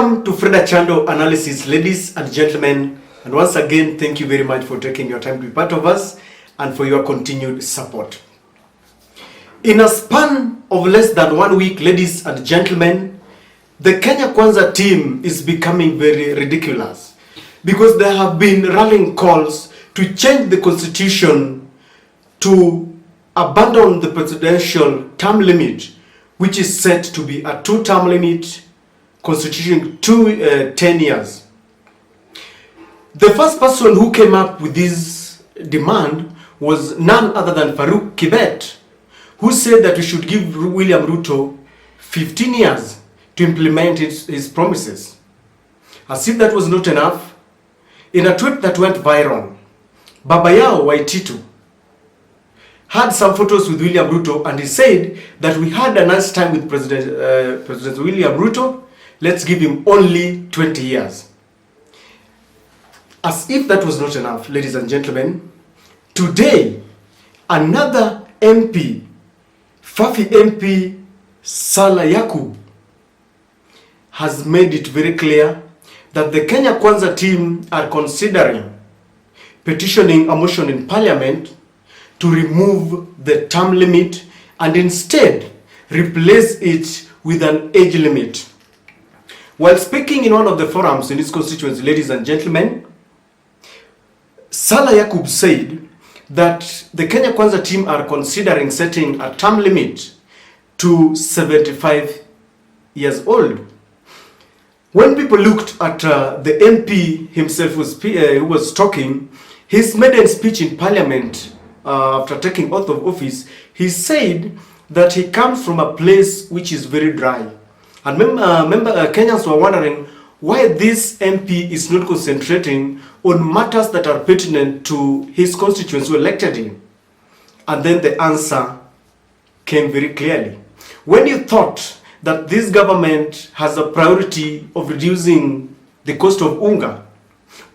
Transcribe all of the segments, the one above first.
Welcome to Freda Chando Analysis, ladies and gentlemen. And once again, thank you very much for taking your time to be part of us and for your continued support. In a span of less than 1 week, ladies and gentlemen, the Kenya Kwanza team is becoming very ridiculous because there have been rallying calls to change the constitution to abandon the presidential term limit, which is set to be a 2-term limit, constituting 10 years. The first person who came up with this demand was none other than Farouk Kibet, who said that we should give William Ruto 15 years to implement his promises. As if that was not enough, in a tweet that went viral, Baba Yao Waititu had some photos with William Ruto, and he said that we had a nice time with President William Ruto. Let's give him only 20 years. As if that was not enough, ladies and gentlemen, today another MP, Fafi MP Salah Yakub, has made it very clear that the Kenya Kwanza team are considering petitioning a motion in parliament to remove the term limit and instead replace it with an age limit. While speaking in one of the forums in his constituency, ladies and gentlemen, Salah Yakub said that the Kenya Kwanza team are considering setting a term limit to 75 years old. When people looked at the MP himself who was talking, his maiden speech in parliament after taking oath of office, he said that he comes from a place which is very dry. And Kenyans were wondering why this MP is not concentrating on matters that are pertinent to his constituents who elected him. And then the answer came very clearly. When you thought that this government has a priority of reducing the cost of unga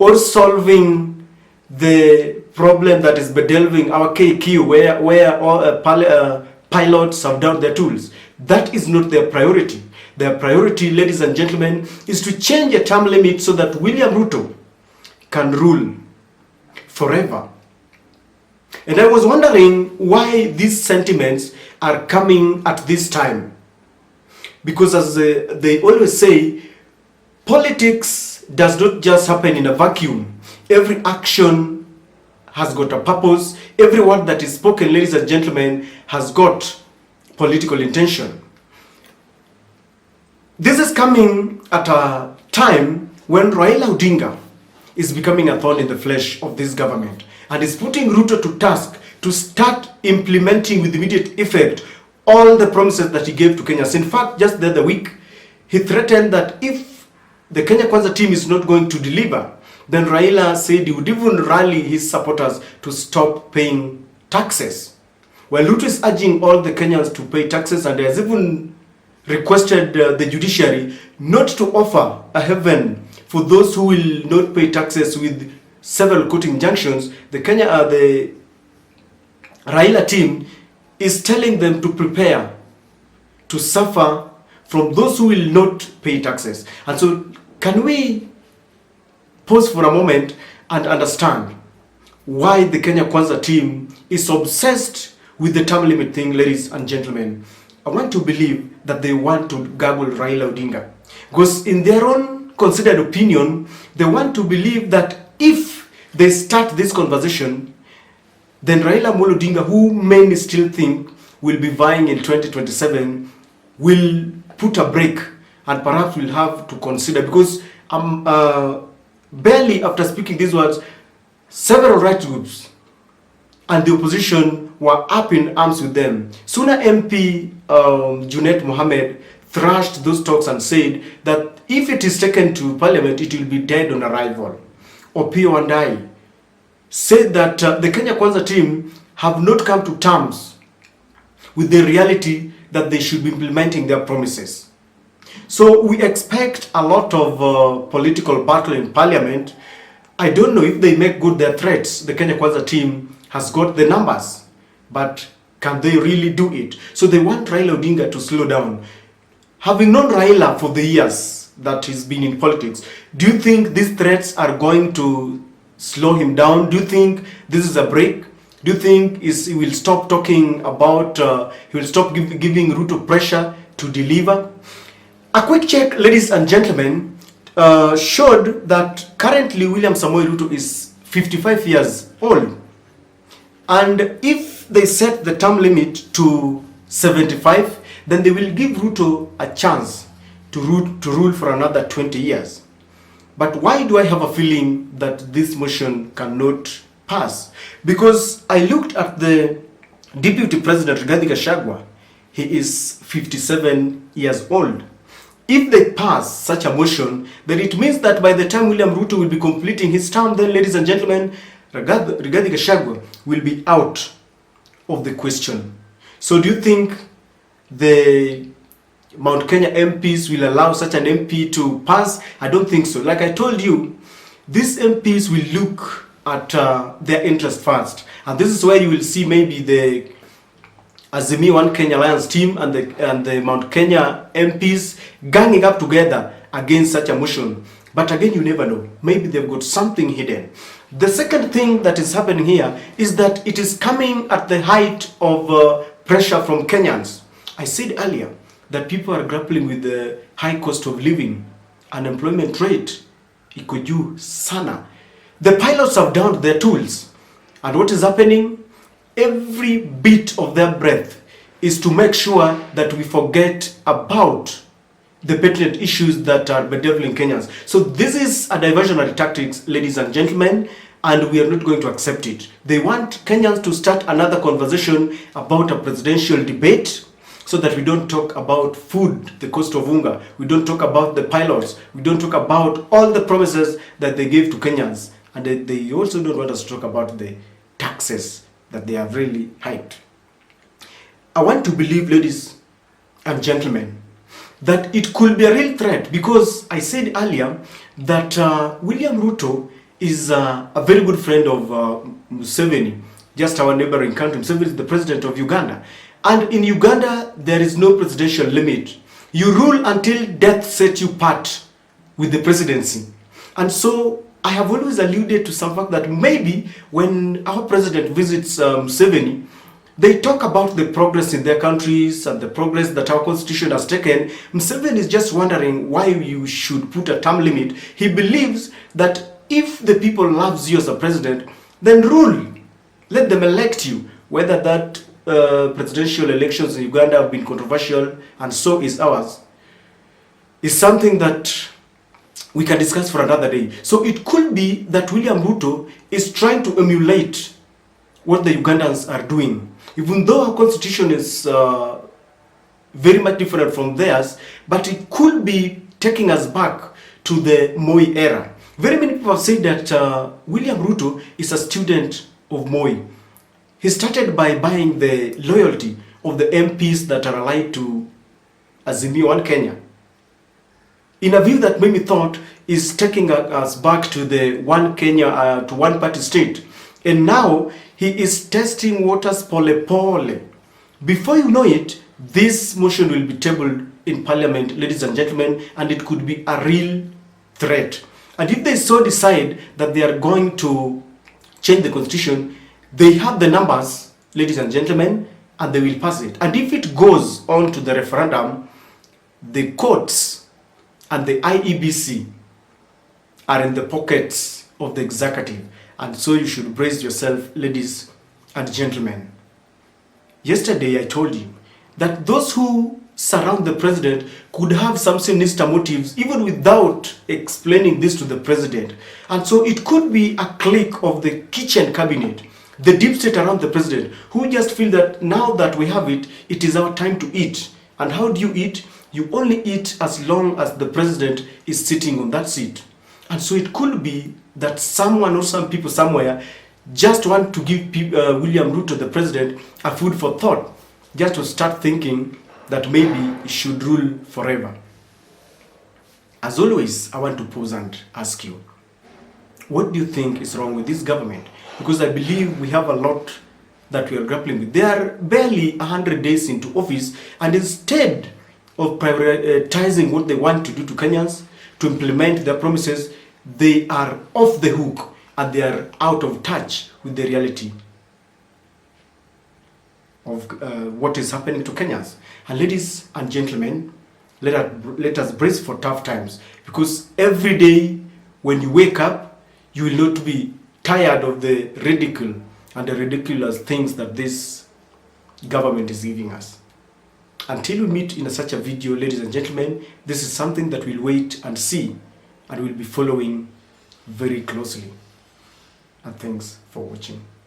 or solving the problem that is bedeviling our KQ where all pilots have done their tools, that is not their priority. Their priority, ladies and gentlemen, is to change a term limit so that William Ruto can rule forever. And I was wondering why these sentiments are coming at this time. Because as they always say, politics does not just happen in a vacuum. Every action has got a purpose. Every word that is spoken, ladies and gentlemen, has got political intention. This is coming at a time when Raila Odinga is becoming a thorn in the flesh of this government and is putting Ruto to task to start implementing with immediate effect all the promises that he gave to Kenyans. In fact, just the other week, he threatened that if the Kenya Kwanza team is not going to deliver, then Raila said he would even rally his supporters to stop paying taxes. While Ruto is urging all the Kenyans to pay taxes and has even requested the judiciary not to offer a heaven for those who will not pay taxes with several court injunctions, the Raila team is telling them to prepare to suffer from those who will not pay taxes. And so can we pause for a moment and understand why the Kenya Kwanza team is obsessed with the term limit thing, ladies and gentlemen? I want to believe that they want to gargle Raila Odinga. Because in their own considered opinion, they want to believe that if they start this conversation, then Raila Odinga, who many still think will be vying in 2027, will put a break and perhaps will have to consider, because barely after speaking these words, several rights groups and the opposition were up in arms with them. Suna MP Junet Mohammed thrashed those talks and said that if it is taken to parliament, it will be dead on arrival. Opiyo Wandayi said that the Kenya Kwanza team have not come to terms with the reality that they should be implementing their promises. So we expect a lot of political battle in parliament. I don't know if they make good their threats. The Kenya Kwanza team has got the numbers, but can they really do it? So they want Raila Odinga to slow down. Having known Raila for the years, that he's been in politics. Do you think these threats are going to slow him down? Do you think this is a break? Do you think he will stop talking about, he will stop giving Ruto pressure to deliver? A quick check, ladies and gentlemen, showed that currently William Samoei Ruto is 55 years old. And if they set the term limit to 75, then they will give Ruto a chance to rule for another 20 years. But why do I have a feeling that this motion cannot pass? Because I looked at the Deputy President Rigathi Gachagua. He is 57 years old. If they pass such a motion, then it means that by the time William Ruto will be completing his term, then, ladies and gentlemen, Rigathi Gachagua will be out of the question. So do you think the Mount Kenya MPs will allow such an MP to pass? I don't think so. Like I told you, these MPs will look at their interest first. And this is where you will see maybe the Azimio One Kenya Alliance team and the Mount Kenya MPs ganging up together against such a motion. But again, you never know. Maybe they've got something hidden. The second thing that is happening here is that it is coming at the height of pressure from Kenyans. I said earlier that people are grappling with the high cost of living. Unemployment rate iko juu sana. The pilots have downed their tools. And what is happening? Every bit of their breath is to make sure that we forget about the pertinent issues that are bedeviling Kenyans. So this is a diversionary tactics, ladies and gentlemen, and we are not going to accept it. They want Kenyans to start another conversation about a presidential debate so that we don't talk about food, the cost of unga, we don't talk about the pilots, we don't talk about all the promises that they gave to Kenyans. And they also don't want us to talk about the taxes that they have really hiked. I want to believe, ladies and gentlemen, that it could be a real threat, because I said earlier that William Ruto is a very good friend of Museveni, just our neighboring country. Museveni is the president of Uganda. And in Uganda, there is no presidential limit. You rule until death sets you part with the presidency. And so I have always alluded to some fact that maybe when our president visits Museveni, they talk about the progress in their countries and the progress that our constitution has taken. Museveni is just wondering why you should put a term limit. He believes that if the people loves you as a president, then rule. Let them elect you. Whether that presidential elections in Uganda have been controversial, and so is ours, is something that we can discuss for another day. So it could be that William Ruto is trying to emulate what the Ugandans are doing. Even though our constitution is very much different from theirs, but it could be taking us back to the Moi era. Very many people have said that William Ruto is a student of Moi. He started by buying the loyalty of the MPs that are allied to Azimio One Kenya, in a view that many thought is taking us back to the one Kenya, to one party state. And now he is testing waters pole pole. Before you know it, this motion will be tabled in parliament, ladies and gentlemen, and it could be a real threat. And if they so decide that they are going to change the constitution, they have the numbers, ladies and gentlemen, and they will pass it. And if it goes on to the referendum, the courts and the IEBC are in the pockets of the executive. And so you should brace yourself, ladies and gentlemen. Yesterday I told you that those who surround the president could have some sinister motives even without explaining this to the president. And so it could be a clique of the kitchen cabinet, the deep state around the president, who just feel that now that we have it, it is our time to eat. And how do you eat? You only eat as long as the president is sitting on that seat. And so it could be that someone or some people somewhere just want to give William Ruto, the president, a food for thought, just to start thinking that maybe he should rule forever. As always, I want to pause and ask you, what do you think is wrong with this government? Because I believe we have a lot that we are grappling with. They are barely 100 days into office, and instead of prioritizing what they want to do to Kenyans, to implement their promises, they are off the hook and they are out of touch with the reality of what is happening to Kenyans. And ladies and gentlemen, let us brace for tough times, because every day when you wake up, you will not be tired of the ridicule and the ridiculous things that this government is giving us. Until we meet in such a video, ladies and gentlemen, this is something that we'll wait and see and we'll be following very closely. And thanks for watching.